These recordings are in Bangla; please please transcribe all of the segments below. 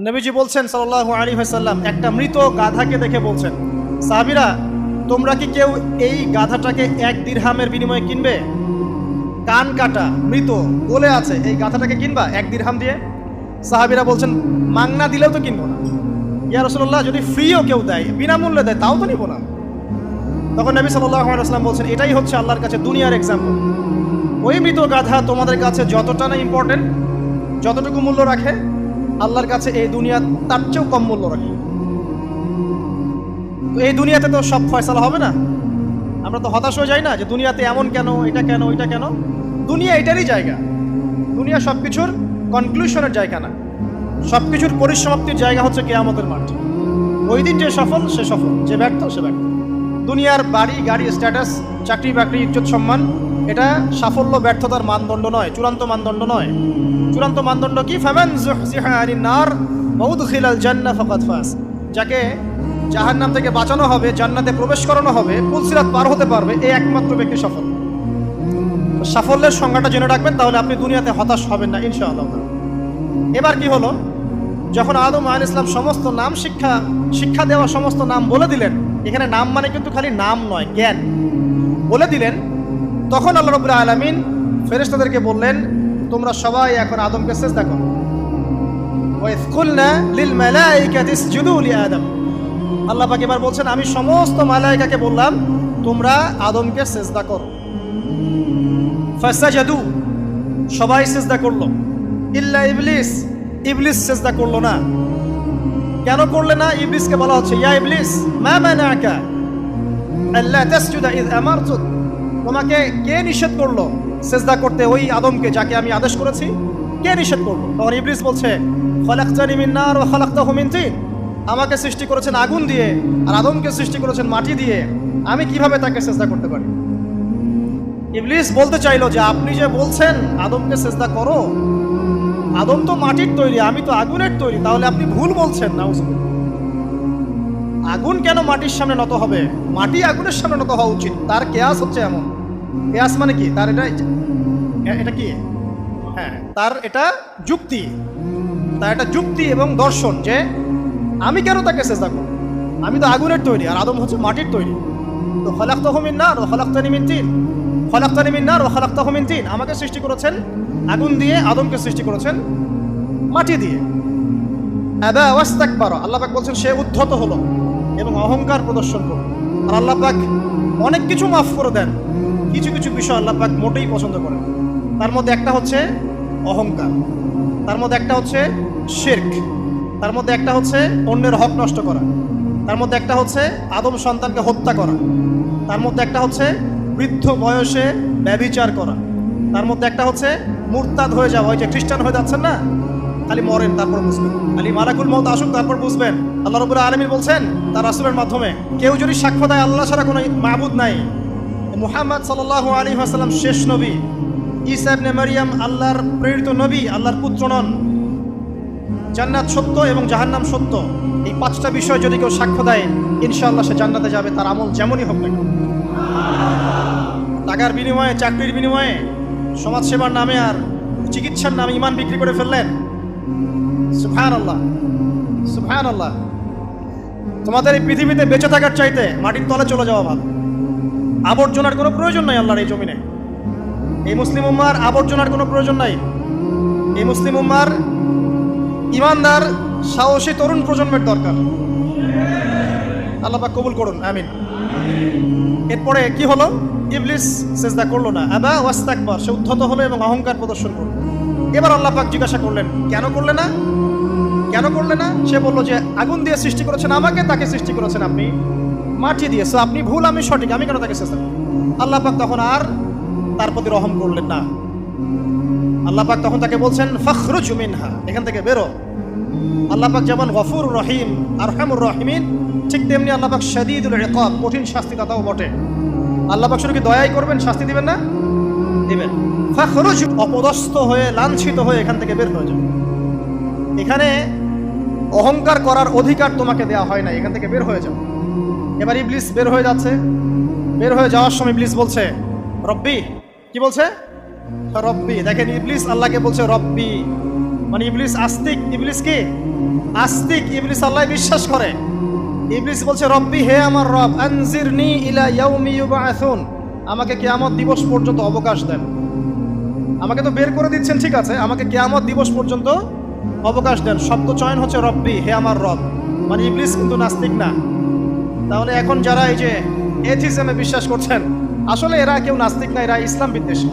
নবীজি বলছেন সাল্লাল্লাহু আলাইহি ওয়াসাল্লাম, একটা মৃত গাধাকে দেখে বলছেন, সাহাবীরা তোমরা কি কেউ এই গাধাটাকে 1 দিরহামের বিনিময়ে কিনবে? কান কাটা, মৃত, গলে আছে, এই গাধাটাকে কিনবা 1 দিরহাম দিয়ে? সাহাবীরা বলছেন, মাংনা দিলেও তো কিনবো না। ইয়া রাসূলুল্লাহ, যদি ফ্রিও কেউ দেয়, বিনামূল্যে দেয়, তাও তো নিব না। তখন নবী সাল্লাল্লাহু আলাইহি ওয়াসাল্লাম বলছেন, এটাই হচ্ছে আল্লাহর কাছে দুনিয়ার এক্সাম্পল। ওই মৃত গাধা তোমাদের কাছে যতটা না ইম্পর্টেন্ট, যতটুকু মূল্য রাখে, আল্লাহর কাছে এই দুনিয়া তার চেয়েও কম মূল্য রাখে। তো এই দুনিয়াতে তো সব ফয়সালা হবে না। আমরা তো হতাশ হয়ে যাই না যে দুনিয়াতে এমন কেন, এটা কেন, ওইটা কেন। দুনিয়া এটারই জায়গা। দুনিয়া সব কিছুর কনক্লুশনের জায়গা না, সব কিছুর পরিসমাপ্তির জায়গা হচ্ছে কিয়ামতের মাঠ। ওই দিন যে সফল সে সফল, যে ব্যর্থ সে ব্যর্থ। দুনিয়ার বাড়ি গাড়ি, স্ট্যাটাস, চাকরি বাকরি, ইজ্জত সম্মান, এটা সাফল্য ব্যর্থতার মানদণ্ড নয়, চূড়ান্ত মানদণ্ড নয়। চূড়ান্ত মানদণ্ড কি? ফামান যুহজিহা আনিন নার ওয়া উদখিলাল জান্নাহ ফাকাদ ফাজ। যাকে জাহান্নাম থেকে বাঁচানো হবে, জান্নাতে প্রবেশ করানো হবে, পুলসিরাত পার হতে পারবে, এই একমাত্র ব্যক্তি সফল। সাফল্যের সংজ্ঞাটা জেনে রাখবেন, তাহলে আপনি দুনিয়াতে হতাশ হবেন না ইনশাআল্লাহ। এবার কি হলো, যখন আদম আলাইহিস সালাম সমস্ত নাম শিক্ষা দেওয়া সমস্ত নাম বলে দিলেন, এখানে নাম মানে কিন্তু খালি নাম নয়, জ্ঞান বলে দিলেন, তখন আল্লাহ রাব্বুল আলামিন ফেরেশতাদেরকে বললেন, তোমরা সবাই এখন আদমকে সিজদা করো। ওয়া ইয কুলনা লিল মালাইকাতি ইসজুদু লি আদম। আল্লাহ পাক এবার বলছেন, আমি সমস্ত মালায়েকাকে বললাম তোমরা আদমকে সিজদা করো। ফাসাজাদু, সবাই সিজদা করলো, ইল্লা ইবলিস, ইবলিস সিজদা করলো না। কেন করলে না? ইবলিসকে বলা হচ্ছে, ইয়া ইবলিস মা মানাকা আল্লা তাসজুদা ইয আমারতুক। তোমাকে কে নিষেধ করলো সিজদা করতে ওই আদমকে, যাকে আমি আদেশ করেছি? কে নিষেধ করলো? তখন ইবলিস বলছে, খলাকতানি মিন নার ওয়া খলাকতাহু মিন তিন। আমাকে সৃষ্টি করেছেন আগুন দিয়ে, আর আদমকে সৃষ্টি করেছেন মাটি দিয়ে, আমি কিভাবে তাকে সিজদা করতে পারি? ইবলিস বলতে চাইলো যে আপনি যে বলছেন আদমকে সিজদা করো, আদম তো মাটির তৈরি, আমি তো আগুনের তৈরি, তাহলে আপনি ভুল বলছেন। নাউজুবিল্লাহ। আগুন কেন মাটির সামনে নত হবে? মাটি আগুনের সামনে নত হওয়া উচিত। তার কেয়াস হচ্ছে এমন। কেয়াস মানে কি? তার এটা কি? হ্যাঁ, তার এটা যুক্তি, তার এটা যুক্তি এবং দর্শন যে আমি কেন তাকে সিজদা করব? আমি তো আগুনের তৈরি, আর আদম হচ্ছে মাটির তৈরি। তো খলাকতাহু মিন নার ওয়া খলাকতানি মিন তিন, খলাকতানি মিন নার ওয়া খলাকতাহু মিন তিন। আমাকে সৃষ্টি করেছেন আগুন দিয়ে, আদমকে সৃষ্টি করেছেন মাটি দিয়ে। আবা ওয়াস্তাকবারা, আল্লাহ পাক বলছেন সে উদ্ধত হলো এবং অহংকার প্রদর্শন করল। আর আল্লাহ পাক অনেক কিছু মাফ করে দেন, কিছু কিছু বিষয় আল্লাহ পাক মোটেই পছন্দ করেন। তার মধ্যে একটা হচ্ছে অহংকার, তার মধ্যে একটা হচ্ছে শিরক, তার মধ্যে একটা হচ্ছে অন্যের হক নষ্ট করা, তার মধ্যে একটা হচ্ছে আদম সন্তানকে হত্যা করা, তার মধ্যে একটা হচ্ছে বৃদ্ধ বয়সে ব্যভিচার করা, তার মধ্যে একটা হচ্ছে মুরতাদ হয়ে যাওয়া। ওই যে খ্রিস্টান হয়ে যাচ্ছেন না, খালি মরেন তারপর বুঝবেন, খালি মালাকুল মউত আসুক তারপর বুঝবেন। আল্লাহ রাব্বুল আলামিন বলছেন তার রাসূলের মাধ্যমে, কেউ যদি সাক্ষ্য দেয় আল্লাহ ছাড়া কোনো মাবুদ নাই, মুহাম্মদ সাল্লাল্লাহু আলাইহি ওয়াসাল্লাম শেষ নবী, ঈসা ইবনে মারইয়াম আল্লাহর প্রেরিত নবী, আল্লাহর পুত্র নন, জান্নাত সত্য এবং জাহান্নাম সত্য, এই 5টা বিষয় যদি কেউ সাক্ষ্য দেয়, ইনশাআল্লাহ সে জান্নাতে যাবে, তার আমল যেমনই হোক না কেন। টাকার বিনিময়ে, চাকরির বিনিময়ে, সমাজ সেবার নামে আর চিকিৎসার নামে ঈমান বিক্রি করে ফেললেন। সুবহানাল্লাহ, সুবহানাল্লাহ। তোমাদের এই পৃথিবীতে বেঁচে থাকার চাইতে মাটির তলে চলে যাওয়া ভালো। আবর্জনার কোনো প্রয়োজন নাই আল্লাহর এই জমিনে। এই মুসলিম উম্মার আবর্জনার কোনো প্রয়োজন নাই। এই মুসলিম উম্মার ইমানদার সাহসী তরুণ প্রজন্মের দরকার। আল্লাহ পাক কবুল করুন, আমিন। এরপরে কি হলো? ইবলিস সিজদা করলো না, আবা ওয়াস্তাকবার, সে উদ্ধত হলো এবং অহংকার প্রদর্শন করলো। এবার আল্লাহ পাক জিজ্ঞাসা করলেন, কেন করলে না? কেন করলে না? সে বললো যে আগুন দিয়ে সৃষ্টি করেছেন আমাকে, তাকে সৃষ্টি করেছেন আপনি মাটি দিয়ে, সো আপনি ভুল, আমি সঠিক, আমি কেন তাকে সিজদা করব? আল্লাহ পাক তখন আর তার প্রতি রহম করলেন না। আল্লাহ পাক তখন তাকে বলছেন, ফাখরুজ মিনহা, এখান থেকে বেরো। আল্লাহ পাক যেমন গফুর রহিম, আরহামুর রহিমিন, ঠিক তেমনি আল্লাহ পাক শাদীদুল ইকাব, কঠিন শাস্তিদাতাও বটে। আল্লাহ পাক শুধু কি দয়াই করবেন, শাস্তি দিবেন না? দিবেন। ফাখরুজ, অপদস্থ হয়ে, লাঞ্ছিত হয়ে এখান থেকে বের হয়ে যাও। এখানে অহংকার করার অধিকার তোমাকে দেওয়া হয় না, এখান থেকে বের হয়ে যাও। এবার ইবলিস বের হয়ে যাচ্ছে। বের হয়ে যাওয়ার সময় ইবলিস বলছে রব্বি। কি বলছে? রব্বি। দেখেন, ইবলিস আল্লাহকে বলছে রব্বি। মানে ইবলিস আস্তিক। ইবলিস কি আস্তিক? ইবলিস আল্লাহ বিশ্বাস করে। ইবলিস বলছে রব্বি, হে আমার রব, আনজিরনি ইলা ইয়াউমি ইউবআসুন, আমাকে কিয়ামত দিবস পর্যন্ত অবকাশ দেন। আমাকে তো বের করে দিচ্ছেন, ঠিক আছে, আমাকে কিয়ামত দিবস পর্যন্ত অবকাশ দেন। শব্দ চয়ন হচ্ছে রব্বি, হে আমার রব। মানে ইবলিস কিন্তু নাস্তিক না। তাহলে এখন যারা এই যে এথিজমে বিশ্বাস করছেন, আসলে এরা কেউ নাস্তিক না, এরা ইসলাম বিদ্বেষী।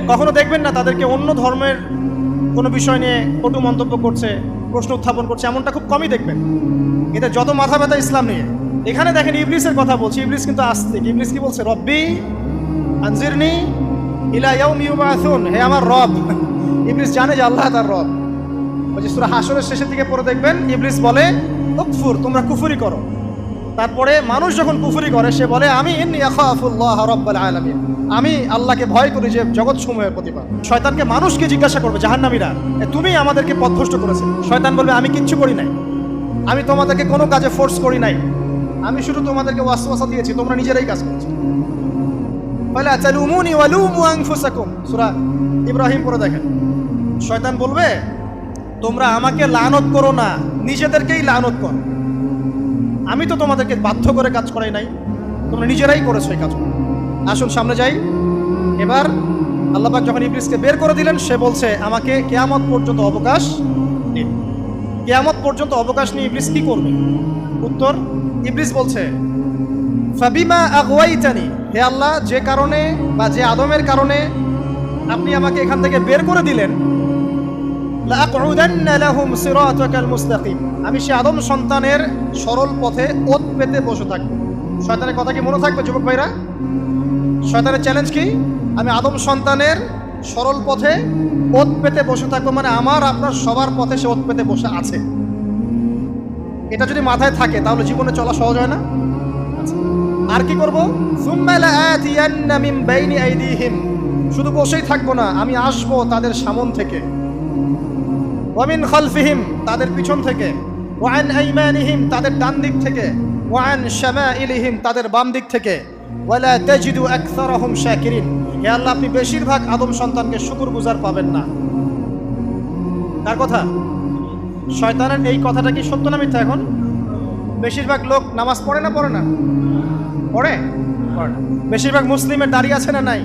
কখনো দেখবেন না তাদেরকে অন্য ধর্মের কোনো বিষয় নিয়ে কটু মন্তব্য করছে, প্রশ্ন উত্থাপন করছে, এমনটা খুব কমই দেখবেন। এতে যত মাথা ব্যথা ইসলাম নিয়ে। এখানে দেখেন ইবলিসের কথা বলছি, ইবলিস কিন্তু আস্তিক। ইবলিস কি বলছে? রব্বি আনজিরনি ইলা ইয়াউমি ইউবআসুন, হে আমার রব। ইবলিস জানে যে আল্লাহ তার রব। ওই যে সূরা হাশরের শেষের দিকে পড়ে দেখবেন ইবলিস বলে উকফুর, তোমরা কুফরি করো। তারপরে মানুষ যখন কুফরি করে সে বলে আমি ইন্নী আখাফুল্লাহ রাব্বাল আলামিন, আমি আল্লাহকে ভয় করি যে জগৎ সমূহের প্রতিপালক। শয়তানকে মানুষকে জিজ্ঞাসা করবে জাহান্নামীরা, তুমি আমাদেরকে পথভ্রষ্ট করেছে। শয়তান বলবে আমি কিচ্ছু করি নাই, আমি তোমাদেরকে কোনো কাজে ফোর্স করি নাই, আমি শুধু তোমাদেরকে ওয়াসওয়াসা দিয়েছি, তোমরা নিজেরাই কাজ করছো। ফালা তালুমুনি ওয়ালুমু আনফুসাকুম, সূরা ইব্রাহিম পড়ে দেখেন। শয়তান বলবে তোমরা আমাকে লানত করো না, নিজেদেরকেই লানত করো, আমি তো তোমাদেরকে বাধ্য করে কাজ করাই নাই, তোমরা নিজেরাই করেছো এই কাজ। আসুন সামনে যাই। এবার আল্লাহ পাক যখন ইবলিসকে বের করে দিলেন, সে বলছে আমাকে কিয়ামত পর্যন্ত অবকাশ দিন। কিয়ামত পর্যন্ত অবকাশ নিয়ে ইবলিস কি করবে? উত্তর, ইবলিস বলছে ফাবিমা আগওয়াইতানি, হে আল্লাহ, যে কারণে বা যে আদমের কারণে আপনি আমাকে এখান থেকে বের করে দিলেন, লাআকউদান্না লাহুম সিরাতাকাল মুস্তাকিম, আমি সে আদম সন্তানের সরল পথে ওত পেতে বসে থাকব। শয়তানের কথা কি মনে থাকবে যুবক ভাইরা? শয়তানের চ্যালেঞ্জ কি? আমি আদম সন্তানের সরল পথে ওত পেতে বসে থাকবো, মানে আমার আপনার সবার পথে সে ওত পেতে বসে আছে। এটা যদি মাথায় থাকে তাহলে জীবনে চলা সহজ হয় না? আর কি করবো? সুম্মা লাআতিয়ান্না মিন বাইনি আইদিহিম, শুধু বসেই থাকবো না, আমি আসবো তাদের সামন থেকে, ওয়া মিন খালফিহিম, তাদের পিছন থেকে, ওয়া আন আইমানিহিম, তাদের ডান দিক থেকে, ওয়া আন শামাইলিহিম, তাদের বাম দিক থেকে, ওয়ালা তাজিদু আকসারাহুম শাকিরিন, হে আল্লাহ, আপনি বেশিরভাগ আদম সন্তানকে শুকরগুজার পাবেন না। কার কথা? শয়তানের এই কথাটা কি সত্য না মিথ্যা? এখন বেশিরভাগ লোক নামাজ পড়ে না পড়ে না? পড়ে। বেশিরভাগ মুসলিমের দাড়ি আছে না নাই?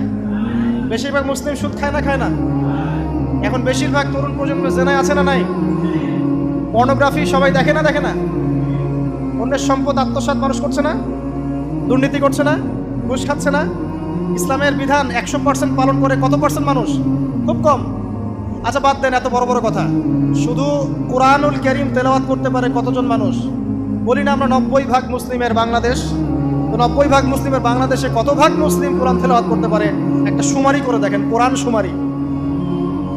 বেশিরভাগ মুসলিম সুদ খায় না খায় না? এখন বেশিরভাগ তরুণ প্রজন্ম জেনায় আছে না নাই? পর্নোগ্রাফি সবাই দেখে না দেখে না? অন্যের সম্পদ আত্মসাৎ মানুষ করছে না? দুর্নীতি করছে না? ঘুষ খাচ্ছে না? ইসলামের বিধান 100% পালন করে কত পার্সেন্ট মানুষ? খুব কম। আচ্ছা বাদ দেন এত বড় বড় কথা, শুধু কোরআনুল কারীম তেলাওয়াত করতে পারে কতজন মানুষ? বলি না আমরা 90% মুসলিমের বাংলাদেশ, তো 90% মুসলিমের বাংলাদেশে কত ভাগ মুসলিম কোরআন তেলাওয়াত করতে পারে? একটা শুমারি করে দেখেন, কোরআন শুমারি।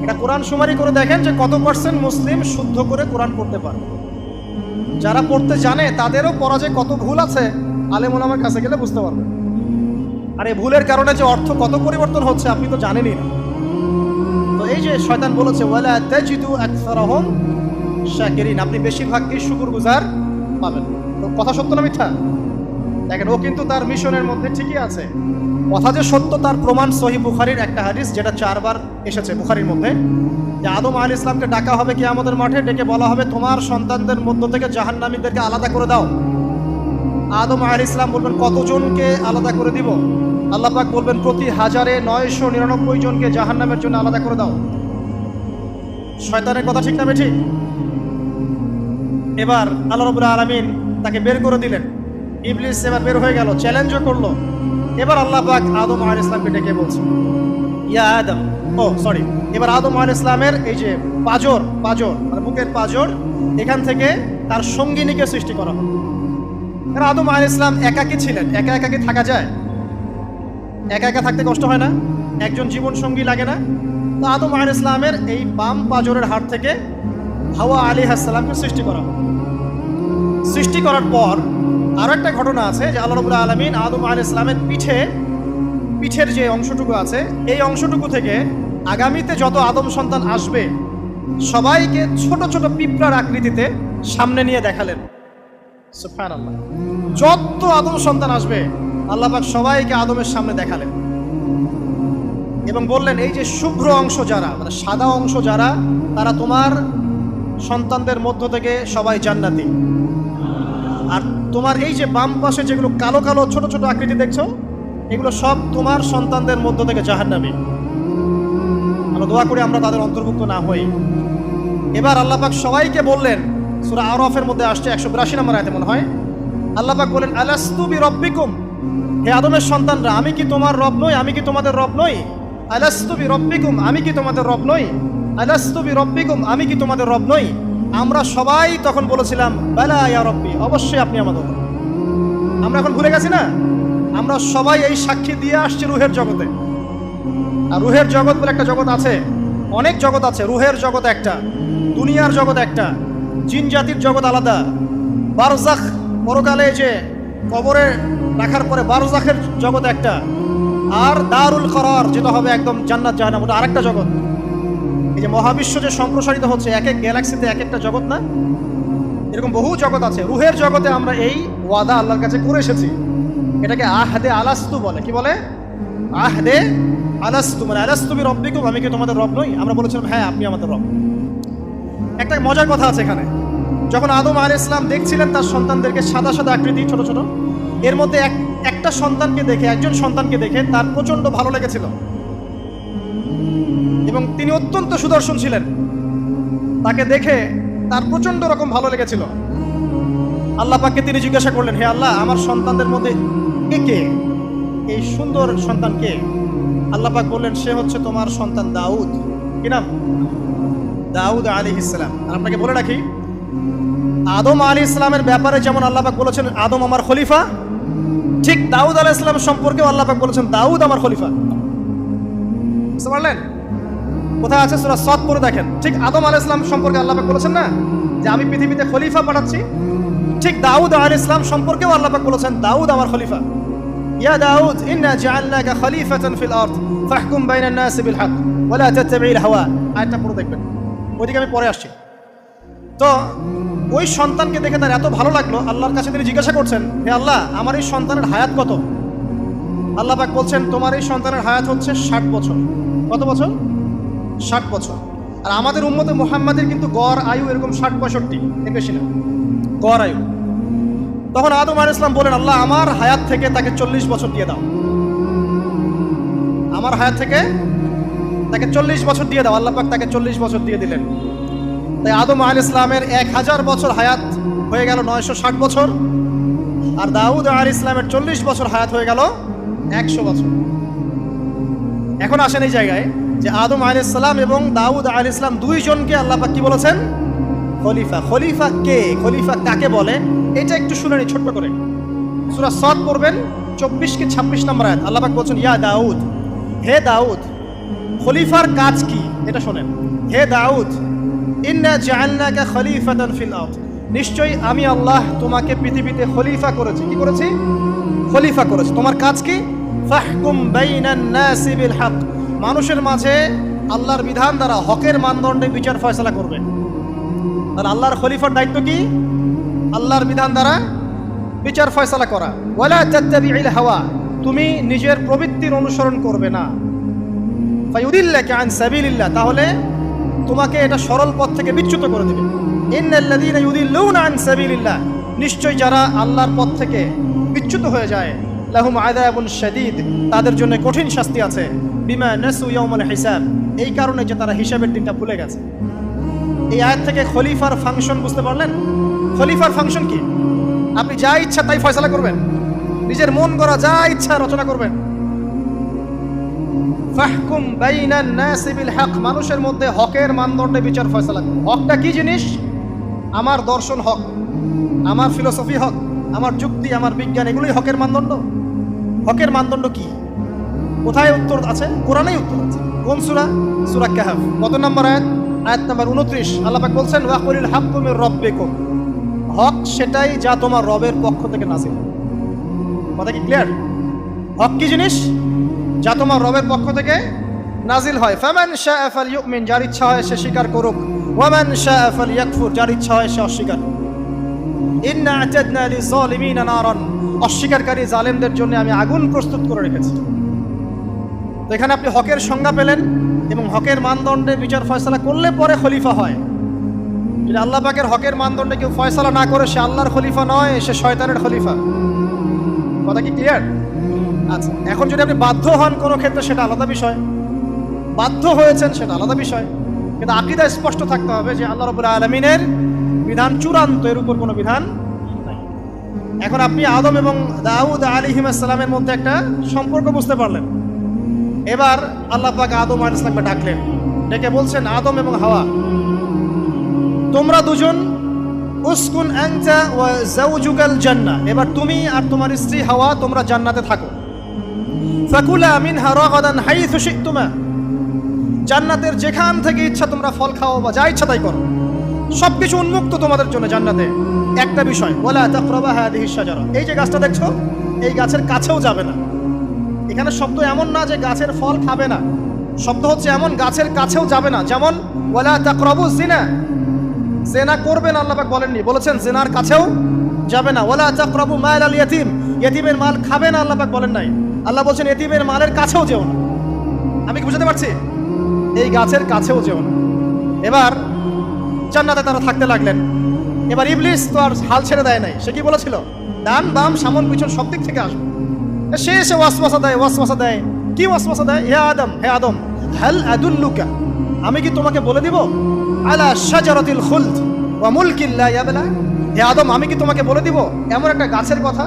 এটা কোরআন শুমারি করে দেখেন যে কত পার্সেন্ট মুসলিম শুদ্ধ করে কোরআন পড়তে পারে। যারা পড়তে জানে তাদেরও পড়া যে কত ভুল আছে, আলেম ওলামার কাছে গেলে বুঝতে পারবেন। আর এই ভুলের কারণে যে অর্থ কত পরিবর্তন হচ্ছে আপনি তো জানেনই না। তো এই যে শয়তান বলেছে ওয়ালা তাজিদু আকসারাহুম শাকিরিন, আপনি বেশিরভাগই শুকরগুজার পাবেন। তো কথা সত্য না মিথ্যা? দেখেন ও কিন্তু তার মিশনের মধ্যে ঠিকই আছে। কথা যে সত্য তার প্রমাণ সহিহ বুখারীর একটা হাদিস, যেটা 4 বার এসেছে বুখারীর মধ্যে, যে আদম আলাইহিস সালামকে ডাকা হবে কিয়ামতের মাঠে, ডেকে বলা হবে তোমার সন্তানদের মধ্য থেকে জাহান্নামীদেরকে আলাদা করে দাও। আদম আলাইহিস সালাম বলবেন কতজনকে আলাদা করে দিব? আল্লাহ পাক বলবেন প্রতি 1099 জনকে জাহান্নামের জন্য আলাদা করে দাও। শয়তানের কথা ঠিক না বেঠিক? এবার আল্লাহ রাব্বুল আলামিন তাকে বের করে দিলেন। ইবলিস এবার বের হয়ে গেল, চ্যালেঞ্জও করলো। এবার আল্লাহ পাক আদম আলাইহিস সালামকে ডেকে বলছে ইয়া আদম, এবার আদম আলাইহিস সালামের এই যে পাজর মানে বুকের পাজর, এখান থেকে তার সঙ্গিনীকে সৃষ্টি করা হবে। কারণ আদম আলাইহিস সালাম একাকী ছিলেন, একা কি থাকা যায়? একা থাকতে কষ্ট হয় না? একজন জীবন সঙ্গী লাগে না? তো আদম আলাইহিস সালামের এই বাম পাজরের হাড় থেকে হাওয়া আলাইহিস সালামকে সৃষ্টি করা হবে। সৃষ্টি করার পর আরো একটা ঘটনা আছে যে আল্লাহ রাব্বুল আলামিন আদম আলাইহিস সালামের পিঠের যে অংশটুকু আছে, এই অংশটুকু থেকে আগামীতে যত আদম সন্তান আসবে সবাইকে ছোট ছোট পিঁপড়ার আকৃতিতে সামনে নিয়ে দেখালেন। সুবহানাল্লাহ। যত আদম সন্তান আসবে আল্লাহ পাক সবাইকে আদমের সামনে দেখালেন। এবং বললেন এই যে শুভ্র অংশ যারা, মানে সাদা অংশ যারা, তারা তোমার সন্তানদের মধ্য থেকে সবাই জান্নাতি। আর তোমার এই যে বাম পাশে যেগুলো কালো কালো ছোট ছোট আকৃতি দেখছো, এগুলো সব তোমার সন্তানদের মধ্য থেকে জাহান্নামী। আমরা দোয়া করি আমরা তাদের অন্তর্ভুক্ত না হই। এবার আল্লাহ পাক সবাইকে বললেন, সূরা আরাফের মধ্যে আসছে 182 নম্বর আয়াতে মনে হয়, আল্লাহ পাক বলেন আলাস্তু বিরব্বিকুম, হে আদমের সন্তানরা, আমি কি তোমার রব নই? আমি কি তোমাদের রব নই? আলাস্তু বিরব্বিকুম, আমি কি তোমাদের রব নই? আলাস্তু বিরব্বিকুম, আমি কি তোমাদের রব নই? আমরা সবাই তখন বলেছিলাম বালা ইয়া রব্বি, অবশ্যই আপনি আমাদের রব। আমরা এখন ভুলে গেছি না? আমরা সবাই এই সাক্ষী দিয়ে আসছি রুহের জগতে। আর রুহের জগৎ বলে একটা জগৎ আছে, অনেক জগৎ আছে। রুহের জগৎ একটা, দুনিয়ার জগৎ একটা, জিন জাতির জগৎ আলাদা, বারজাখ পরকালে যে কবরে রাখার পরে বারজাখের জগৎ একটা, আর দারুল করার যেটা হবে একদম জান্নাত জাহান্নাম, ওটা আরেকটা জগৎ। এই যে মহাবিশ্ব যে সম্প্রসারিত হচ্ছে, এক এক গ্যালাক্সিতে এক একটা জগৎ না, এরকম বহু জগৎ আছে। রুহের জগতে আমরা এই ওয়াদা আল্লাহর কাছে করে এসেছি। এটাকে আহদে আলাস্তু বলে। কি বলে? আহদে আলাস্তু, মানে আলাস্তু বিরব্বিকুম, আমি কি তোমাদের রব নই? আমরা বলেছিলাম হ্যাঁ আপনি আমাদের রব। একটা মজার কথা আছে এখানে, যখন আদম আলাইহিস সালাম দেখছিলেন তার সন্তানদেরকে সাদা সাদা আকৃতি ছোট ছোট, এর মধ্যে একটা সন্তানকে দেখে, একজন সন্তানকে দেখে তার প্রচন্ড ভালো লেগেছিল এবং তিনি অত্যন্ত সুদর্শন ছিলেন। তাকে দেখে তার প্রচন্ড রকম ভালো লেগেছিল। আল্লাহ পাককে তিনি জিজ্ঞাসা করলেন, হে আল্লাহ, আমার সন্তানদের মধ্যে কে, এই সুন্দর সন্তান কে? আল্লাহ পাক বললেন, সে হচ্ছে তোমার সন্তান দাউদ। কি নাম? দাউদ আলাইহিস সালাম। আর আপনাকে বলে রাখি, আদম আলাইহিস সালামের ব্যাপারে যেমন আল্লাহ পাক বলেছেন আদম আমার খলিফা, ঠিক দাউদ আলাইহিস সালাম সম্পর্কেও আল্লাহ পাক বলেছেন দাউদ আমার খলিফা। বুঝতে পারলেন? কোথায় আছে? সূরা সাদ পড়ে দেখেন। ঠিক আদম আলাইহিস সালাম সম্পর্কে আল্লাহ পাক বলেছেন না যে আমি পৃথিবীতে খলিফা পাঠাচ্ছি, ঠিক দাউদ আলাইহিস সালাম সম্পর্কেও আল্লাহ পাক বলেছেন দাউদ আমার খলিফা। ইয়া দাউদ ইন্না জাআলনাকা খলিফাতান ফিল আরদ ফাহকুম বাইনান নাসি বিল হক ওয়া লা তাত্তাবি'ল হাওয়া। আয়াতটা পড়ে দেখবেন, ওইদিকে আমি পরে আসছি। তো ওই সন্তানকে দেখে তার এত ভালো লাগলো, আল্লাহর কাছে তিনি জিজ্ঞাসা করছেন, হে আল্লাহ, আমার এই সন্তানের হায়াত কত? আল্লাহ পাক বলছেন, তোমার এই সন্তানের হায়াত হচ্ছে 60 বছর। কত বছর? 60 বছর। আর আমাদের উম্মতে মুহাম্মাদের কিন্তু গড় আয়ু এরকম 60-65, এর বেশি না গড় আয়ু। তখন আদম আলাইহিস সালাম বলেন, আল্লাহ, আমার হায়াত থেকে তাকে 40 বছর দিয়ে দাও। আমার হায়াত থেকে তাকে 40 বছর দিয়ে দাও। আল্লাহ পাক তাকে 40 বছর দিয়ে দিলেন। তাই আদম আলাইহিস সালামের 1000 বছর হায়াত হয়ে গেল 960 বছর, আর দাউদ আলাইহিস সালামের 40 বছর হায়াত হয়ে গেল 100 বছর। এখন আসেন এই জায়গায় যে আদম আলাইহিস সালাম এবং দাউদ আলাইহিস সালাম দুইজনকে আল্লাহ পাক কি বলেছেন? খলিফা। খলিফা কে? খলিফা কাকে বলে? এটা একটু শুনে নি ছোট্ট করে। সূরা সাদ পড়বেন 24 কি 26 নম্বর আয়াত। আল্লাহ পাক বলছেন, ইয়া দাউদ, হে দাউদ, খলিফার কাজ কি এটা শোনেন। হে দাউদ, ইন্না জাআলনাকা খলিফাতান ফিল আরদ, নিশ্চয়ই আমি আল্লাহ তোমাকে পৃথিবীতে খলিফা করেছি। কি করেছি? খলিফা করেছি। তোমার কাজ কি? ফাহকুম বাইনান নাসি বিল হক, মানুষের মাঝে আল্লাহর বিধান দ্বারা হকের মানদণ্ডে বিচার ফয়সালা করবে। আর আল্লাহর খলিফার দায়িত্ব কি? আল্লাহর বিধান দ্বারা বিচার ফয়সালা করা। ওয়ালা তাত্তাবি'ল হাওয়া, তুমি নিজের প্রবৃত্তির অনুসরণ করবে না। ফায়ুদিল্লাকা আন সাবিলিল্লাহ, তাহলে তোমাকে এটা সরল পথ থেকে বিচ্যুত করে দেবে। ইন্নাল্লাযীনা ইউদিল্লুনা আন সাবিলিল্লাহ, নিশ্চয় যারা আল্লাহর পথ থেকে বিচ্যুত হয়ে যায়, লাহুম আযাবুন শাদীদ, তাদের জন্য কঠিন শাস্তি আছে। বিমা নাসু ইয়াউমাল হিসাব, এই কারণে যে তারা হিসাবের দিনটা ভুলে গেছে। এই আয়াত থেকে খলিফার ফাংশন বুঝতে পারলেন? খলিফার ফাংশন কি? আপনি যা ইচ্ছা তাই ফয়সালা করবেন, নিজের মন গড়া যা ইচ্ছা রচনা করবেন। ফাহকুম বাইনান নাসি বিল হক, মানুষের মধ্যে হকের মানদণ্ডে বিচার ফয়সালা করুন। হকটা কি জিনিস? আমার দর্শন হক, আমার ফিলোসফি হক, আমার যুক্তি, আমার বিজ্ঞান, এগুলোই হকের মানদণ্ড। হকের মানদণ্ড কি? কোথায় উত্তর আছে? কোরআনেই উত্তর আছে। কোন সূরা? সূরা কাহফ। কত নম্বর আয়াত? আয়াত নাম্বার 29। আল্লাহ পাক বলছেন, ওয়াকুলিল হাক্কু মির রাব্বিকুম, হক সেটাই যা তোমার রবের পক্ষ থেকে নাযিল। কথা কি ক্লিয়ার? হক কি জিনিস? যা তোমার রবের পক্ষ থেকে নাজিল হয়। ফামান শাআ ফালইউমিন, যার ইচ্ছা হয় সে স্বীকার করুক। ওয়ামান শাআ ফালইয়াকফুর, যার ইচ্ছা হয় সে অস্বীকার করুক। ইন্না আ'তাদনা লিযালিমিনা নারান, অস্বীকারী জালেমদের জন্য আমি আগুন প্রস্তুত করে রেখেছি। তো এখানে আপনি হকের সংজ্ঞা পেলেন এবং হকের মানদণ্ডে বিচার ফয়সালা করলে পরে খলিফা হয়। যদি আল্লাহ পাকের হকের মানদণ্ডে কেউ ফয়সালা না করে সে আল্লাহর খলিফা নয়, সে শয়তানের খলিফা। কথা কি ক্লিয়ার? আচ্ছা, এখন যদি আপনি বাধ্য হন কোনো ক্ষেত্রে সেটা আলাদা বিষয়, বাধ্য হয়েছেন সেটা আলাদা বিষয়, কিন্তু আকীদা স্পষ্ট থাকতে হবে যে আল্লাহ রাব্বুল আলামিনের বিধান চূড়ান্ত, এর উপর কোনো বিধান নাই। এখন আপনি আদম এবং দাউদ আলাইহিস সালামের মধ্যে একটা সম্পর্ক বুঝতে পারলেন। এবার আল্লাহ পাক আদম আলাইহিস সালামকে ডাকলেন, ডেকে বলছেন, আদম এবং হাওয়া, তোমরা দুজন উসকুন আনতা ওয়া যাওজুকাল জান্নাহ, এবার তুমি আর তোমার স্ত্রী হাওয়া তোমরা জান্নাতে থাকো। ফাকুলা মিনহা রাগাদান হাইথু শি'তুমা, জান্নাতের যেখান থেকে ইচ্ছা তোমরা ফল খাও বা যা ইচ্ছা তাই করো, সবকিছু উন্মুক্ত তোমাদের জন্য জান্নাতে। একটা বিষয়, ওয়ালা তাকরাবা হাদিহিশ শাজারা, এই যে গাছটা দেখছো এই গাছের কাছেও যাবে না। এখানে শব্দ এমন না যে গাছের ফল খাবে না, শব্দ হচ্ছে এমন গাছের কাছেও যাবে না। যেমন ওয়ালা তাকরাবু জিনা, জিনা করবে না আল্লাহ পাক বলেননি, বলেছেন জিনার কাছেও যাবে না। ওয়ালা তাকরাবু মাল আল ইয়াতীম, ইয়াতীমের মাল খাবে না আল্লাহ পাক বলেন নাই, আল্লাহ বলছেন ইয়াতীমের মালের কাছেও যেও না। আমি কি বুঝাতে পারছি? এই গাছের কাছেও যেও না। এবার জান্নাতে তারা থাকতে লাগলেন। এবার ইবলিস তো আর হাল ছেড়ে দেয় নাই, সে কি বলেছিল, ডান বাম সামন পিছন সব দিক থেকে আসবে। সে এসে ওয়াসওয়াসা দেয়। কি ওয়াসওয়াসা দেয়? হে আদম হাল আদুল্লুকা, আমি কি তোমাকে বলে দিব, আলা শাজারাতিল খুলদ ওয়া মুলকিন লা ইয়াবলা, হে আদম আমি কি তোমাকে বলে দিব এমন একটা গাছের কথা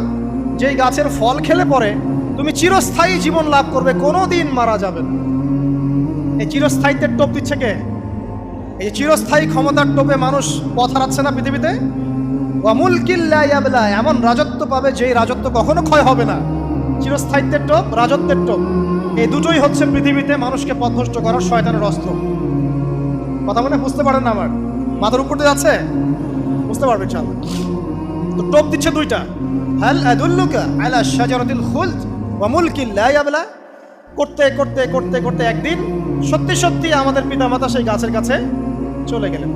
যেই গাছের ফল খেলে পরে তুমি চিরস্থায়ী জীবন লাভ করবে, কোনোদিন মারা যাবে না। এই চিরস্থায়িত্বের টোপ দিচ্ছে কে? এই চিরস্থায়ী ক্ষমতার টোপে মানুষ পথ হারাচ্ছে না পৃথিবীতে। ওয়া মুলকিন লা ইয়াবলা, এমন রাজত্ব পাবে যেই রাজত্ব কখনো ক্ষয় হবে না। চিরস্থায়িত্বের টোপ, রাজত্বের টোপ, এই দুটোই হচ্ছে পৃথিবীতে মানুষকে পথভ্রষ্ট করার শয়তানের অস্ত্র। কথা মনে বুঝতে পারেন না? আমার মাথার উপর দিয়ে যাচ্ছে, বুঝতে পারবেন ইনশাআল্লাহ। তো টোপ দিচ্ছে দুইটা, হাল আদুল্লুকা আলা শাজারাতিল খুলদ ওয়া মুলকিন লা ইয়াবলা। করতে করতে করতে করতে একদিন সত্যি সত্যি আমাদের পিতামাতা সেই গাছের কাছে চলে গেলেন।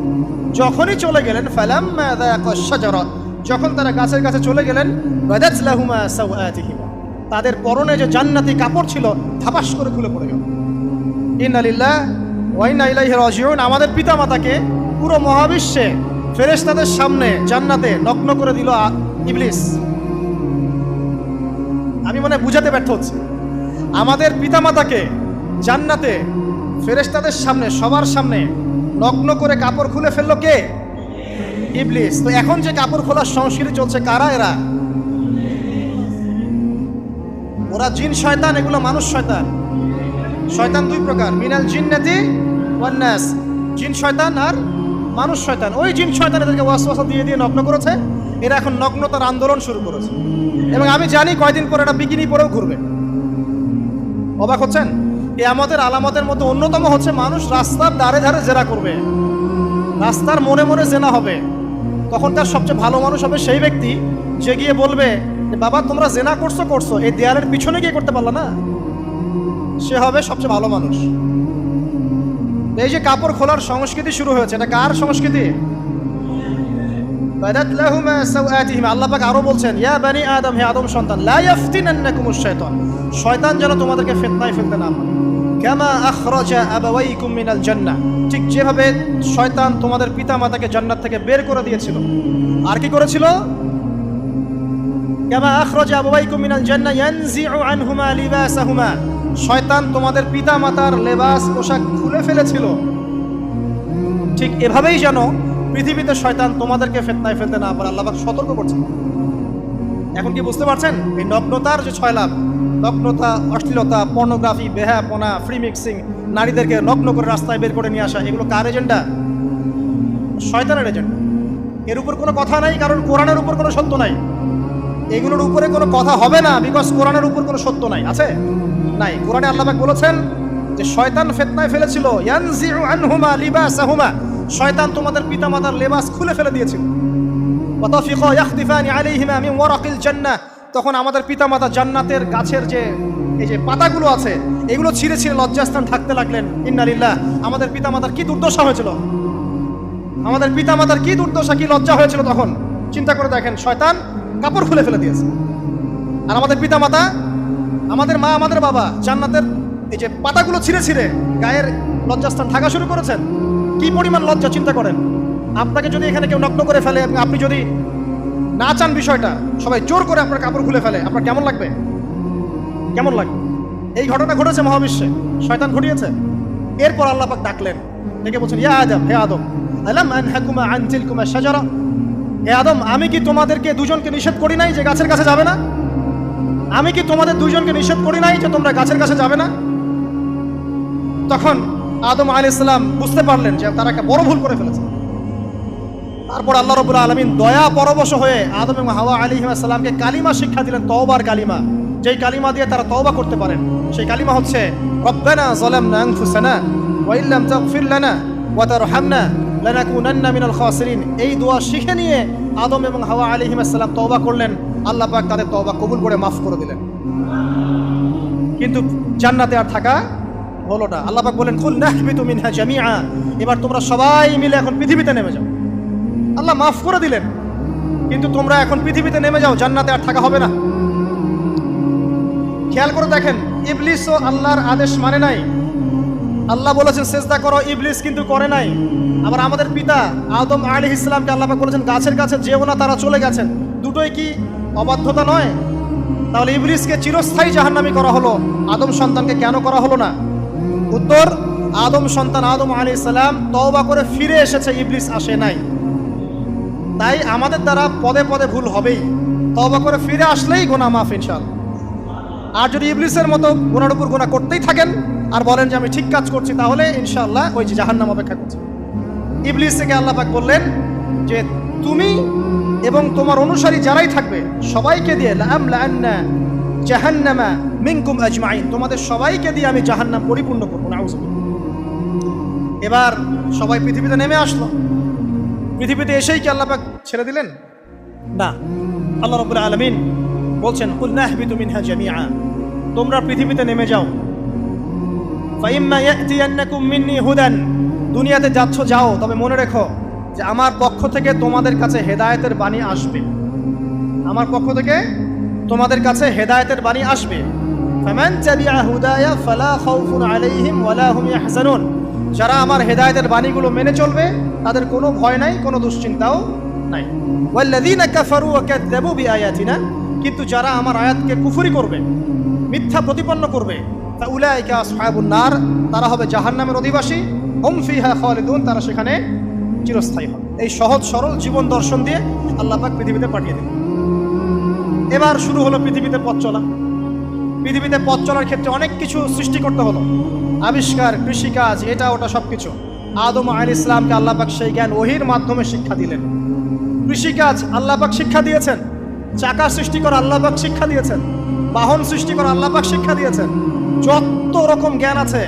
যখনই চলে গেলেন, ফালাম্মা যায়াকা শাজারা, যখন তারা গাছের কাছে চলে গেলেন, বাদাত লাহুমা সাওআতিহিমা, তাদের পরনে যে জান্নাতি কাপড় ছিল ধাপাস করে খুলে পড়ে গেল। ইন্না লিল্লাহি ওয়া ইন্না ইলাইহি রাজিউন। আমাদের পিতামাতাকে পুরো মহাবিশ্বে ফেরেশতাদের সামনে জান্নাতে নগ্ন করে দিল ইবলিস। আমি মনে বুঝাতে ব্যর্থ হচ্ছি। আমাদের পিতামাতাকে জান্নাতে ফেরেশতাদের সামনে, সবার সামনে নগ্ন করে কাপড় খুলে ফেললো কে? ইবলিস। তো এখন যে কাপড় খোলার সংস্কৃতি চলছে, কারা এরা? ওরা জিন শয়তান, এগুলো মানুষ শয়তান। শয়তান দুই প্রকার, মিনাল জিন্নাতি ওয়ান নাস, জিন শয়তান আর মানুষ শয়তান। ওই জিন শয়তান এদেরকে ওয়াসওয়াসা দিয়ে দিয়ে নগ্ন করেছে। এরা এখন নগ্নতার আন্দোলন শুরু করেছে এবং আমি জানি কয়দিন পরে এটা বিকিনি পরেও ঘুরবে। অবাক হচ্ছেন? এই আমাদের আলামতের মধ্যে অন্যতম হচ্ছে মানুষ রাস্তার ধারে ধারে জেনা করবে, রাস্তার মনে মনে জেনা হবে। তখন তার সবচেয়ে ভালো মানুষ হবে সেই ব্যক্তি যে গিয়ে বলবে, বাবা তোমরা জেনা করছো, এই দেয়ালের পিছনে গিয়ে করতে পারলা না, সে হবে সবচেয়ে ভালো মানুষ। এই যে কাপড় খোলার সংস্কৃতি শুরু হয়েছে, এটা কার সংস্কৃতি? বাদাত লাহুমা সাওআতিহিমা। আল্লাহ পাক আরো বলছেন, ইয়া বানি আদম, হে আদম সন্তান, লা ইয়াফতিনান্নাকুমুশ শাইতান, শয়তান যেন তোমাদেরকে ফিতনায় ফেলতে না পারে। কামা আখরাজা আবাওয়াইকুম মিনাল জান্নাহ, ঠিক যেভাবে শয়তান তোমাদের পিতামাতাকে জান্নাত থেকে বের করে দিয়েছিল। আর কি করেছিল? কামা আখরাজা আবাওয়াইকুম মিনাল জান্নাহ ইয়ানজিউ আনহুমা লিবাসাহুমা, শয়তান তোমাদের পিতামাতার লেবাস পোশাক খুলে ফেলেছিল। ঠিক এভাবেই যেন পৃথিবীতে শয়তান তোমাদেরকে ফিতনায় ফেলতে না পারে, আল্লাহ পাক সতর্ক করছেন। এখন কি বুঝতে পারছেন? এই নগ্নতার যে 6 লাভ, নগ্নতা, অশ্লীলতা, পর্নোগ্রাফি, বেহায়াপনা, ফ্রি মিক্সিং, নারীদেরকে নগ্ন করে রাস্তায় বের করে নিয়ে আসা, এগুলো কার এজেন্ডা? শয়তানের এজেন্ডা। এর উপর কোনো কথা নাই, কারণ কোরআনের উপর কোনো সত্য নাই। এগুলোর উপরে কোনো কথা হবে না, বিকজ কোরআনের উপর কোনো সত্য নাই। আছে? নাই। কোরআনে আল্লাহ পাক বলেছেন যে শয়তান ফিতনায় ফেলেছিল, ইয়ানজিউ আনহুমা লিবাসাহুমা, শয়তান তোমাদের পিতামাতার লেবাস খুলে ফেলে দিয়েছিল। ওয়াতাফিকা ইয়াখদিফানি আলাইহিমা মিন ওয়ারাকিল জান্নাহ, তখন আমাদের পিতামাতা জান্নাতের গাছের যে এই যে পাতাগুলো আছে এগুলো ছিঁড়ে ছিঁড়ে লজ্জাস্থান থাকতে লাগলেন। ইন্না লিল্লাহ। আমাদের পিতামাতার কি দুর্দশা হয়েছিল, আমাদের পিতামাতার কি দুর্দশা, কি লজ্জা হয়েছিল তখন। চিন্তা করে দেখেন, শয়তান কাপড় খুলে ফেলে দিয়েছে। আর আমাদের পিতামাতা, আমাদের মা, আমাদের বাবা জান্নাতের এই যে পাতাগুলো ছিঁড়ে ছিঁড়ে গায়ের লজ্জাস্থান ঢাকা শুরু করেছেন। কি পরিমাণ লজ্জা চিন্তা করেন। আপনাকে যদি এখানে কেউ নগ্ন করে ফেলে এবং আপনি যদি না চান বিষয়টা, সবাই জোর করে আপনার কাপড় খুলে ফেলে, আপনার কেমন লাগবে? কেমন লাগবে? এই ঘটনা ঘটেছে মহাবিশ্বে, শয়তান ঘটিয়েছে। এরপর আল্লাহ পাক ডাকলেন, ডেকে বলছেন, ইয়া আদম, হে আদম, আলাম আনহাকুমা আন তিলকুমা শাজারা, হে আদম, আমি কি তোমাদেরকে দুজনকে নিষেধ করি নাই যে গাছের কাছে যাবে না? আমি কি তোমাদের দুজনকে নিষেধ করি নাই যে তোমরা গাছের কাছে যাবে না? তখন আদম আলাইহিস সালাম বুঝতে পারলেন যে তারা একটা বড় ভুল করে ফেলেছে। তারপর আল্লাহ রাব্বুল আলামিন দয়া পরবশ হয়ে আদম এবং হাওয়া আলাইহিস সালামকে কালিমা শিক্ষা দিলেন, তওবার কালিমা, যেই কালিমা দিয়ে তারা তওবা করতে পারেন। সেই কালিমা হচ্ছে রব্বানা যালামনা আনফুসানা ওয়া ইল্লাম তাগফির লানা ওয়া তারহামনা লানাকুনান্না মিনাল খাসিরিন। এই দোয়া শিখে নিয়ে আদম এবং হাওয়া আলাইহিস সালাম তওবা করলেন। আল্লাহ পাক তাদের তওবা কবুল করে মাফ করে দিলেন। কিন্তু জান্নাতে আর থাকা হলো না। আল্লাহ পাক বলেন, কুল নাহবিতু মিনহা জামিআ, এবার তোমরা সবাই মিলে এখন পৃথিবীতে নেমে যাও। আল্লাহ মাফ করে দিলেন, কিন্তু তোমরা এখন পৃথিবীতে নেমে যাও, জান্নাতে আর থাকা হবে না। খেয়াল করে দেখেন, ইবলিসও আল্লাহর আদেশ মানে নাই। আল্লাহ বলেছেন সেজদা করো, ইবলিস কিন্তু করে নাই। আবার আমাদের পিতা আদম আলাইহিস সালামকে আল্লাহ পাক বলেছেন গাছের কাছে যেও না, তারা চলে গেছেন। দুটোই কি অবাধ্যতা নয়? তাহলে ইবলিসকে চিরস্থায়ী জাহান্নামী করা হলো, আদম সন্তানকে কেন করা হলো না? উত্তর, আদম সন্তান আদম আলাইহিস সালাম তওবা করে ফিরে এসেছে, ইবলিস আসে নাই। তাই আমাদের দ্বারা পদে পদে ভুল হবেই, তওবা করে ফিরে আসলেই গুনাহ মাফ ইনশাআল্লাহ। আর যদি ইবলিসের মতো গুনার উপর গুনাহ করতেই থাকেন আর বলেন যে আমি ঠিক কাজ করছি, তাহলে ইনশাআল্লাহ ওই যে জাহান্নাম অপেক্ষা করছে। ইবলিস থেকে আল্লাহ পাক বললেন যে তুমি এবং তোমার অনুসারী যারাই থাকবে সবাইকে দিয়ে লাআমলাআন্না জাহান্নামা মিনকুম আজমাইন, তোমাদের সবাইকে দিয়ে আমি জাহান্নাম পরিপূর্ণ করব। নাউযুবিল্লাহ। এবার সবাই পৃথিবীতে নেমে আসলো। পৃথিবীতে এসেই কি আল্লাহ পাক ছেড়ে দিলেন? না। আল্লাহ রাব্বুল আলামিন বলছেন, কুল নাহবিতু মিনহা জামিআ, তোমরা পৃথিবীতে নেমে যাও। ফাইম্মা ইয়াতিয়ান্নাকুম মিন্নি হুদান, দুনিয়াতে যাচ্ছ যাও, তবে মনে রেখো যে আমার পক্ষ থেকে তোমাদের কাছে হেদায়েতের বাণী আসবে। আমার পক্ষ থেকে তোমাদের কাছে হেদায়েতের বাণী আসবে। ফামান তাবিআ হুদায়া ফালা খাউফুন আলাইহিম ওয়ালা হুম ইয়াহজানুন, যারা আমার হেদায়েতের বাণীগুলো মেনে চলবে তাদের কোনো ভয় নাই, কোনো দুশ্চিন্তাও নাই। ওয়াল্লাযীনা কাফারু ওয়া কাযযাবু বিআয়াতিনা, কিন্তু যারা আমার আয়াতকে কুফরি করবে, মিথ্যা প্রতিপন্ন করবে, ফাউলাইকা আসহাবুন নার, তারা হবে জাহান্নামের অধিবাসী। হুম ফিহা খালিদুন, তারা সেখানে চিরস্থায়ী হবে। এই সহজ সরল জীবন দর্শন দিয়ে আল্লাহ পাক পৃথিবীতে পাঠিয়ে দিলেন। এবার শুরু হলো পৃথিবীতে পথ চলা। পৃথিবীতে পথ চলার ক্ষেত্রে অনেক কিছু সৃষ্টি করতে হলো, আবিষ্কার, কৃষিকাজ, এটা ওটা সবকিছু। আদম আলাইহিস সালামকে আল্লাহ পাক সেই জ্ঞান ওহীর মাধ্যমে শিক্ষা দিলেন। কৃষিকাজ আল্লাহ পাক শিক্ষা দিয়েছেন, চাকা সৃষ্টি করা আল্লাহ পাক শিক্ষা দিয়েছেন, বাহন সৃষ্টি করা আল্লাহ পাক শিক্ষা দিয়েছেন। যত রকম জ্ঞান আছে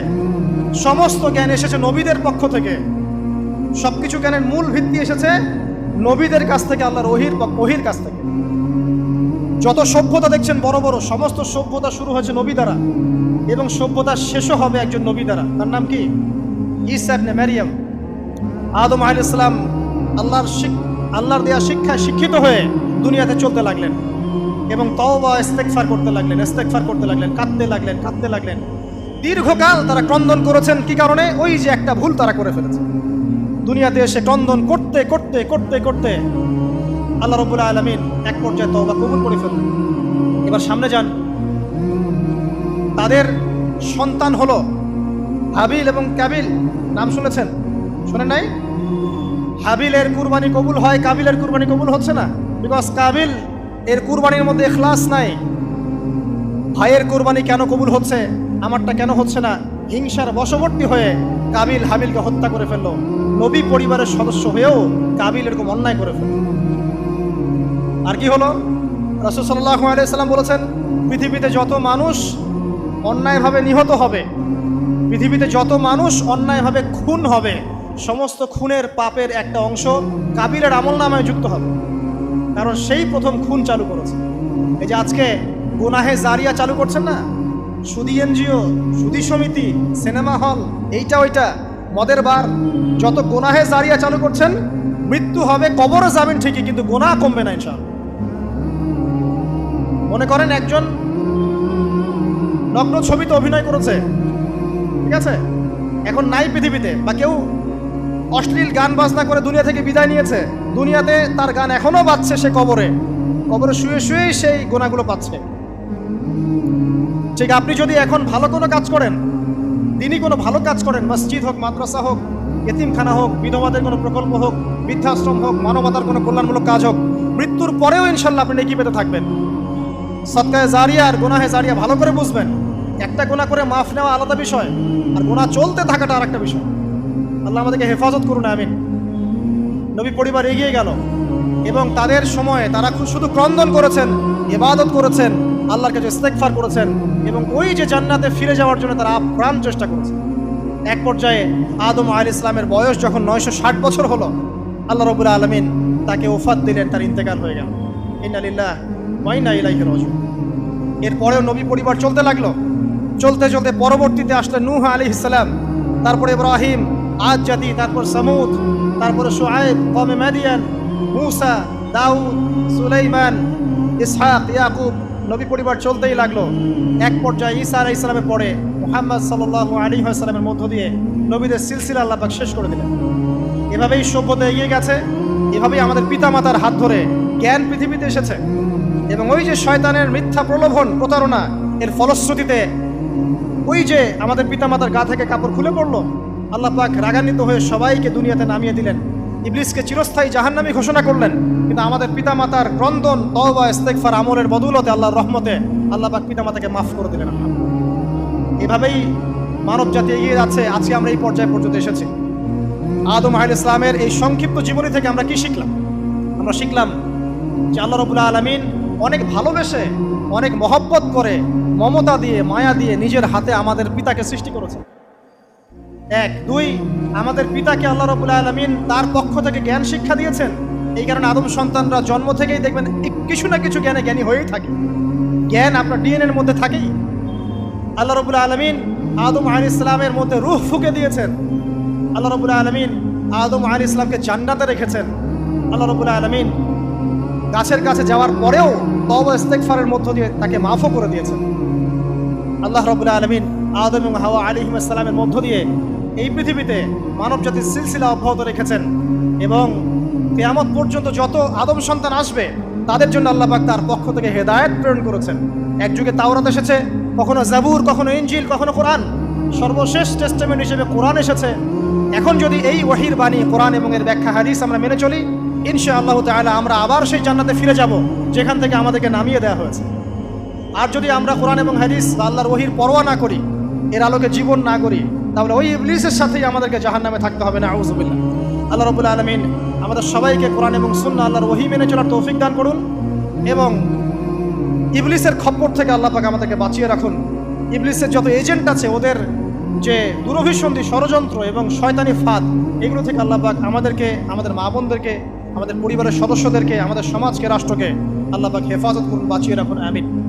সমস্ত জ্ঞান এসেছে নবীদের পক্ষ থেকে। সবকিছু জ্ঞানের মূল ভিত্তি এসেছে নবীদের কাছ থেকে, আল্লাহর ওহীর কাছ থেকে। যত সভ্যতা দেখছেন বড় বড়, সমস্ত সভ্যতা শুরু হয়েছে নবী দ্বারা, এবং সভ্যতা শেষও হবে একজন নবী দ্বারা। তার নাম কি? ঈসা ইবনে মারইয়াম। আদম আলাইহিস সালাম আল্লাহর দেয়া শিক্ষায় শিক্ষিত হয়ে দুনিয়াতে চলতে লাগলেন এবং তওবা ইস্তেগফার করতে লাগলেন, কাঁদতে লাগলেন। দীর্ঘকাল তারা ক্রন্দন করেছেন। কি কারণে? ওই যে একটা ভুল তারা করে ফেলেছে। দুনিয়াতে এসে ক্রন্দন করতে করতে করতে করতে আল্লাহ রাব্বুল আলামিন এক পর্যায়ে তওবা কবুল করে ফেললেন। এবার সামনে যান। তাদের সন্তান হলো হাবিল এবং কাবিল। নাম শুনেছেন? শোনেন নাই? হাবিলের কুরবানি কবুল হয়, কাবিলের কুরবানি কবুল হচ্ছে না। বিকজ কাবিল এর কুরবানির মধ্যে ইখলাস নাই। ভাইয়ের কুরবানি কেন কবুল হচ্ছে, আমারটা কেন হচ্ছে না? হিংসার বশবর্তী হয়ে কাবিল হাবিলকে হত্যা করে ফেললো। নবী পরিবারের সদস্য হয়েও কাবিল এরকম অন্যায় করে ফেলল। আর কি হলো? রাসূল সাল্লাল্লাহু আলাইহি সাল্লাম বলেছেন, পৃথিবীতে যত মানুষ অন্যায়ভাবে নিহত হবে, পৃথিবীতে যত মানুষ অন্যায়ভাবে খুন হবে, সমস্ত খুনের পাপের একটা অংশ কাবিলের আমলনামায় যুক্ত হবে। কারণ সেই প্রথম খুন চালু করেছে। এই যে আজকে গুনাহে জারিয়া চালু করছেন না, সুদী এনজিও, সুদী সমিতি, সিনেমা হল, এইটা ওইটা, মদের বার, যত গুনাহে জারিয়া চালু করছেন, মৃত্যু হবে, কবরে যাবেন ঠিকই, কিন্তু গুনাহ কমবে না ইনশাআল্লাহ। মনে করেন একজন নগ্ন ছবিতে অভিনয় করেছে, ঠিক আছে? এখন নাই পৃথিবীতে, বা কেউ অশ্লীল গান বাজনা করে দুনিয়া থেকে বিদায় নিয়েছে, দুনিয়াতে তার গান এখনো বাজছে, সে কবরে শুয়ে শুয়েই সেই গোনাগুলো পাচ্ছে। ঠিক আপনি যদি এখন ভালো কোনো কাজ করেন, দিনই কোনো ভালো কাজ করেন, মসজিদ হোক, মাদ্রাসা হোক, এতিমখানা হোক, বিধবাদের কোনো প্রকল্প হোক, বৃদ্ধাশ্রম হোক, মানবতার কোনো কল্যাণমূলক কাজ হোক, মৃত্যুর পরেও ইনশাল্লাহ আপনি নেকি পেতে থাকবেন। সদকায়ে জারিয়া আর গুনাহে জারিয়া ভালো করে বুঝবেন। একটা গুনাহ করে মাফ নেওয়া আলাদা বিষয়, আর গুনাহ চলতে থাকাটা আরেকটা বিষয়। আল্লাহ আমাদেরকে হেফাজত করুন, আমিন। নবী পরিবার এগিয়ে গেল এবং তাদের সময়ে তারা শুধু ক্রন্দন করেছেন, ইবাদত করেছেন, আল্লাহর কাছে ইস্তেগফার করেছেন এবং ওই যে জান্নাতে ফিরে যাওয়ার জন্য তারা আপ্রাণ চেষ্টা করেছেন। এক পর্যায়ে আদম আলাইহিস সালামের বয়স যখন 960 বছর হলো, আল্লাহ রাব্বুল আলামিন তাকে ওফাত দিলেন, তার ইন্তেকাল হয়ে গেল। ইন্না লিল্লাহি ওয়া ইন্না ইলাইহি রাজিউন। এরপরেও নবী পরিবার চলতে লাগলো। চলতে চলতে পরবর্তীতে আসলেন নূহ আলাইহিস সালাম, তারপরে ইব্রাহিম, আদ জাতি, তারপর সামুদ, তারপরে শুআয়ব, কওমে মাদিয়ান, মূসা, দাউদ, সুলাইমান, ইসহাক, ইয়াকুব। নবী পরিবার চলতেই লাগলো। এক পর্যায়ে ঈসা আলাইহিস সালামের পরে মুহাম্মদ সাল্লাল্লাহু আলাইহি ওয়াসাল্লামের মধ্য দিয়ে নবীদের সিলসিলা আল্লাহ পাক শেষ করে দিলেন। এভাবেই সভ্যতা এগিয়ে গেছে, এভাবেই আমাদের পিতামাতার হাত ধরে জ্ঞান পৃথিবীতে এসেছে। এবং ওই যে শয়তানের মিথ্যা প্রলোভন, প্রতারণা, এর ফলশ্রুতিতে ওই যে আমাদের পিতামাতার গা থেকে কাপড় খুলে পড়লো, আল্লাহ পাক রাগান্বিত হয়ে সবাইকে দুনিয়াতে নামিয়ে দিলেন, ইবলিসকে চিরস্থায়ী জাহান্নামী ঘোষণা করলেন। কিন্তু আমাদের পিতামাতার ক্রন্দন, তওবা, ইস্তেগফার, আমলের বদৌলতে, আল্লাহর রহমতে আল্লাহ পাক পিতামাতাকে মাফ করে দিলেন। এভাবেই মানব জাতি এগিয়ে যাচ্ছে। আজকে আমরা এই পর্যায়ে পর্যন্ত এসেছি। আদম আলাইহিস সালামের এই সংক্ষিপ্ত জীবনী থেকে আমরা কি শিখলাম? আমরা শিখলাম যে আল্লাহ রাব্বুল আলামিন অনেক ভালোবেসে, অনেক মহব্বত করে, মমতা দিয়ে, মায়া দিয়ে নিজের হাতে আমাদের পিতাকে সৃষ্টি করেছে। এক, দুই, আমাদের পিতাকে আল্লাহ রাব্বুল আলামিন তার পক্ষ থেকে জ্ঞান শিক্ষা দিয়েছেন। এই কারণে আদম সন্তানরা জন্ম থেকেই দেখবেন কিছু না কিছু জ্ঞানী হয়েই থাকে। জ্ঞান আপনার ডিএনএর মধ্যে থাকেই। আল্লাহ রাব্বুল আলামিন আদম আলাইহিস সালামের মধ্যে রূহ ফুঁকে দিয়েছেন। আল্লাহ রাব্বুল আলামিন আদম আলাইহিস সালামকে জান্নাতে রেখেছেন। আল্লাহ রাব্বুল আলামিন গাছের কাছে যাওয়ার পরেও তওবা ইস্তেগফারের মধ্য দিয়ে তাকে মাফও করে দিয়েছেন। আল্লাহ রাব্বুল আলামিন আদম এবং হাওয়া আলাইহিস সালামের মধ্য দিয়ে এই পৃথিবীতে মানব জাতির সিলসিলা অব্যাহত রেখেছেন এবং কিয়ামত পর্যন্ত যত আদম সন্তান আসবে তাদের জন্য আল্লাহ পাক তার পক্ষ থেকে হেদায়েত প্রেরণ করেছেন। এক যুগে তাওরাত এসেছে, কখনো জাবুর, কখনো ইনজিল, কখনো কোরআন, সর্বশেষ টেস্টামেন্ট হিসেবে কোরআন এসেছে। এখন যদি এই ওহীর বাণী, কোরআন এবং এর ব্যাখ্যা হাদিস আমরা মেনে চলি, ইনশাআল্লাহ তাআলা আমরা আবার সেই জান্নাতে ফিরে যাব যেখান থেকে আমাদেরকে নামিয়ে দেওয়া হয়েছে। আর যদি আমরা কোরআন এবং হাদিস বা আল্লাহর ওহীর পরোয়া না করি, এর আলোকে জীবন না করি, তাহলে ওই ইবলিসের সাথেই আমাদেরকে জাহান্নামে থাকতে হবে। নাউযুবিল্লাহ। আল্লাহ রাব্বুল আলামিন আমাদের সবাইকে কোরআন এবং সুন্নাহ, আল্লাহর ওহী মেনে চলার তৌফিক দান করুন এবং ইবলিসের খপ্পর থেকে আল্লাহ পাক আমাদেরকে বাঁচিয়ে রাখুন। ইবলিসের যত এজেন্ট আছে, ওদের যে দুরভিসন্ধি, ষড়যন্ত্র এবং শয়তানি ফাঁদ, এগুলো থেকে আল্লাহ পাক আমাদেরকে, আমাদের মা বোনদেরকে, আমাদের পরিবারের সদস্যদেরকে, আমাদের সমাজকে, রাষ্ট্রকে আল্লাহ পাক হেফাজত করুন, বাঁচিয়ে রাখুন। আমিন।